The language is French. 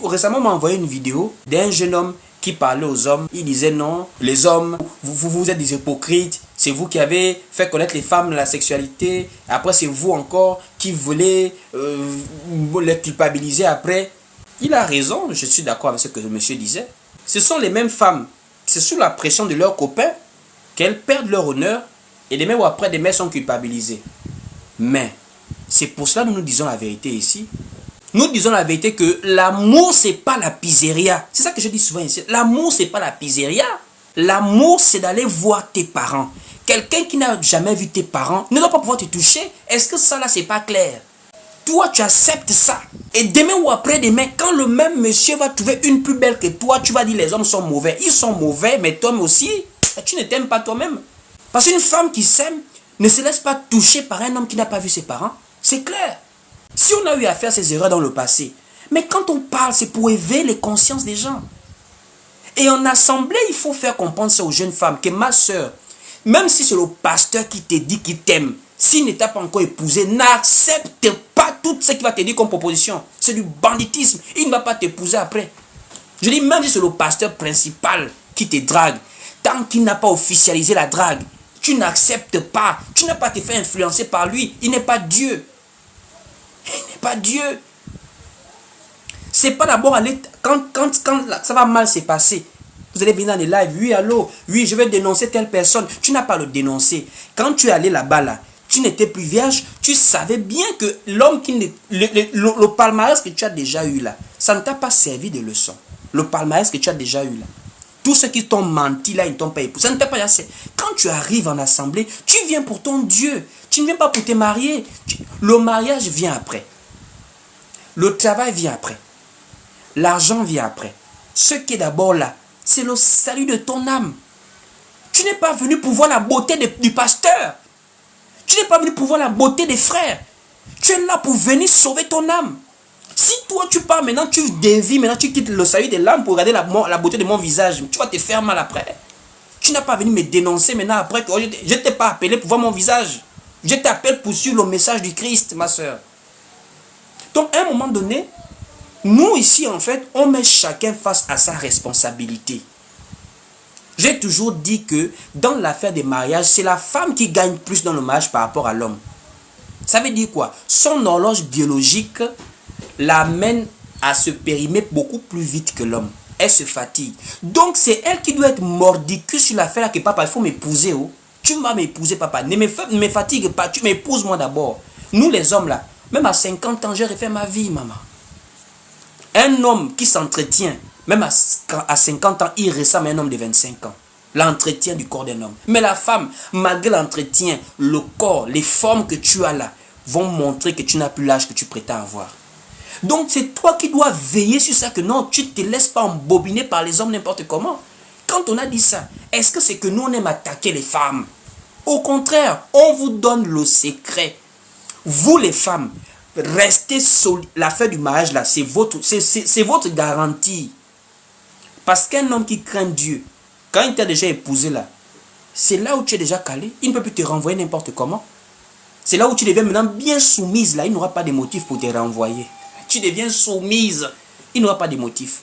Récemment, on m'a envoyé une vidéo d'un jeune homme qui parlait aux hommes. Il disait non, les hommes, vous êtes des hypocrites. C'est vous qui avez fait connaître les femmes la sexualité. Après, c'est vous encore qui voulez les culpabiliser après. Il a raison, je suis d'accord avec ce que le monsieur disait. Ce sont les mêmes femmes, c'est sous la pression de leurs copains qu'elles perdent leur honneur et les mêmes ou après des mères sont culpabilisées. Mais c'est pour cela que nous disons la vérité ici. Nous disons la vérité que l'amour, c'est pas la pizzeria. C'est ça que je dis souvent ici. L'amour, c'est pas la pizzeria. L'amour, c'est d'aller voir tes parents. Quelqu'un qui n'a jamais vu tes parents ne doit pas pouvoir te toucher. Est-ce que ça là, c'est pas clair? Toi, tu acceptes ça. Et demain ou après-demain, quand le même monsieur va trouver une plus belle que toi, tu vas dire les hommes sont mauvais. Ils sont mauvais, mais toi aussi, tu ne t'aimes pas toi-même. Parce qu'une femme qui s'aime ne se laisse pas toucher par un homme qui n'a pas vu ses parents. C'est clair. Si on a eu à faire ces erreurs dans le passé, mais quand on parle, c'est pour éveiller les consciences des gens. Et en assemblée, il faut faire comprendre ça aux jeunes femmes, que ma soeur, même si c'est le pasteur qui te dit qu'il t'aime, s'il ne t'a pas encore épousé, n'accepte pas tout ce qu'il va te dire comme proposition. C'est du banditisme. Il ne va pas t'épouser après. Je dis, même si c'est le pasteur principal qui te drague, tant qu'il n'a pas officialisé la drague, tu n'acceptes pas. Tu n'as pas te fait influencer par lui. Il n'est pas Dieu. Il n'est pas Dieu. C'est pas d'abord aller... Quand ça va mal se passer, vous allez venir dans les lives. Oui, allô, oui, je vais dénoncer telle personne. Tu n'as pas à le dénoncer. Quand tu es allé là-bas, là, tu n'étais plus vierge. Tu savais bien que l'homme qui... Le palmarès que tu as déjà eu là, ça ne t'a pas servi de leçon. Le palmarès que tu as déjà eu là. Tous ceux qui t'ont menti là, ils ne t'ont pas épousé. Ça ne t'a pas assez. Quand tu arrives en assemblée, tu viens pour ton Dieu. Tu ne viens pas pour te marier. Le mariage vient après. Le travail vient après. L'argent vient après. Ce qui est d'abord là, c'est le salut de ton âme. Tu n'es pas venu pour voir la beauté du pasteur. Tu n'es pas venu pour voir la beauté des frères. Tu es là pour venir sauver ton âme. Si toi tu pars maintenant, tu dévies, maintenant tu quittes le salut de l'âme pour regarder la beauté de mon visage, tu vas te faire mal après. Tu n'as pas venu me dénoncer maintenant après que je ne t'ai pas appelé pour voir mon visage. Je t'appelle pour suivre le message du Christ, ma soeur. Donc à un moment donné, nous ici en fait, on met chacun face à sa responsabilité. J'ai toujours dit que dans l'affaire des mariages, c'est la femme qui gagne plus dans le mariage par rapport à l'homme. Ça veut dire quoi? Son horloge biologique l'amène à se périmer beaucoup plus vite que l'homme. Elle se fatigue. Donc c'est elle qui doit être mordicus sur l'affaire là que papa, il faut m'épouser. Oh. Tu vas m'épouser papa. Ne me fatigue pas, tu m'épouses moi d'abord. Nous les hommes là, même à 50 ans, j'ai refait ma vie maman. Un homme qui s'entretient, même à 50 ans, il ressemble à un homme de 25 ans. L'entretien du corps d'un homme. Mais la femme, malgré l'entretien, le corps, les formes que tu as là, vont montrer que tu n'as plus l'âge que tu prétends avoir. Donc c'est toi qui dois veiller sur ça, que non, tu ne te laisses pas embobiner par les hommes n'importe comment. Quand on a dit ça, est-ce que c'est que nous on aime attaquer les femmes? Au contraire, on vous donne le secret. Vous les femmes, restez solides. L'affaire du mariage là, c'est votre garantie. Parce qu'un homme qui craint Dieu, quand il t'a déjà épousé là, c'est là où tu es déjà calé. Il ne peut plus te renvoyer n'importe comment. C'est là où tu deviens maintenant bien soumise là. Il n'aura pas de motif pour te renvoyer. Tu deviens soumise. Il n'aura pas de motif.